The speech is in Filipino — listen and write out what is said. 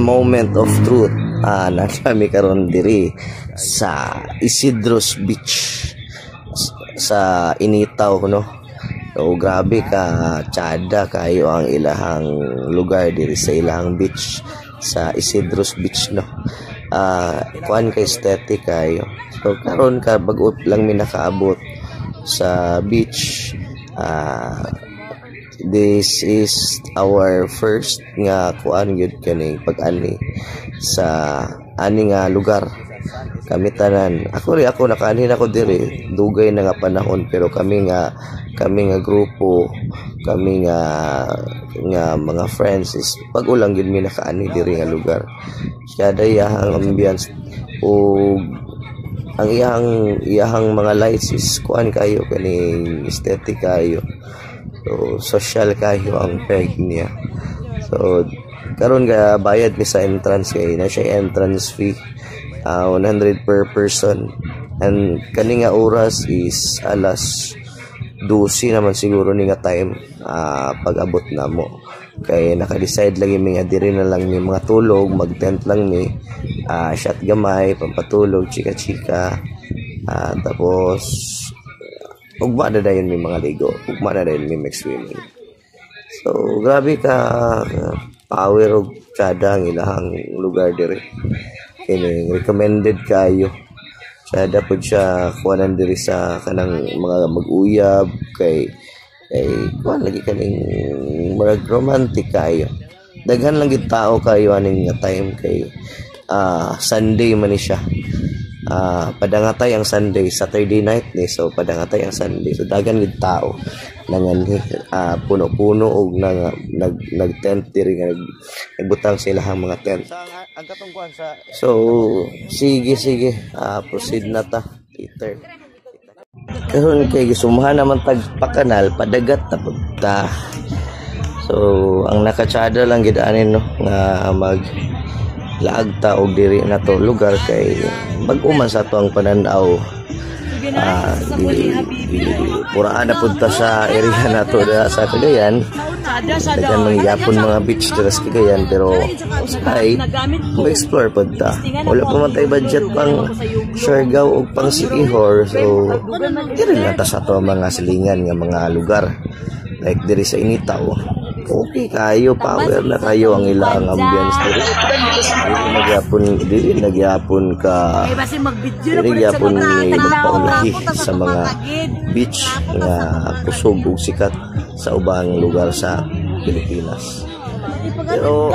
moment of truth. Nagkami karon diri sa Isidros Beach sa Initaw, no. So grabe ka tsada kayo ang ilahang lugar diri sa ilahang beach sa Isidros Beach, no. Kuan kay aesthetic kayo. So karon ka bag-ot lang mi nakaabot sa beach. This is our first nga kuan gyud kaning pag-ani sa ani nga lugar. Kami tanan, ako nakaani na ko diri dugay na nga panahon, pero kami nga grupo, kami nga mga friends is pag-ulang gyud mi nakaani diri nga lugar. Kaya dayang ambience o ang iyahang mga lights is kuan kayo kaning aesthetic kayo. So social kayo ang peg niya. So karon ga bayad mi sa entrance kay na siya entrance fee 100 per person, and kani nga oras is alas 12 naman siguro ni nga time pag-abot na mo. Kay naka-decide lagi mi nga diri na lang mi mga tulog, mag-tent lang mi, shot gamay, pampatulog, chika-chika, tapos ugma na dayon mi mga ligo, ugma na dayon mi mag-swimming. So grabe ka power og tsada ang ilahang lugar diri. Kini recommended kayo. Tsada pud siya kuanan diri sa kanang mga mag-uyab kay kuan lagi kaning mga romantic kayo. Daghan lang gid tao kayo aning nga time kay Sunday man ni siya. Padangatay ang Sunday, Saturday night ni, so padangatay ang Sunday. So dagan gid tao nangan puno-puno og nag-tent diri nga nagbutang sila ang mga tent. So sige proceed na ta later. Karon kay gisumahan naman tag pakanal padagat na punta. So ang nakatsada lang gid anin, no, nga mag laag ta og diri na to lugar kay bag-uman sa to ang pananaw. Puraan na punta sa area na to sa Cagayan. Dagan mangyapon mga beach dira sa Cagayan, pero sakay mag-explore punta. Wala pa man tay budget pang Siargao o pang Siquijor, so diri na ta sa to mga silingan nga mga lugar like diri sa Initaw. Okay kayo, power na kayo ang ilang ambience diri. Dili nagyapon ka. Dili gyapon ni magpaulahi sa mga beach nga kusog ug sikat sa ubang lugar sa Pilipinas. Pero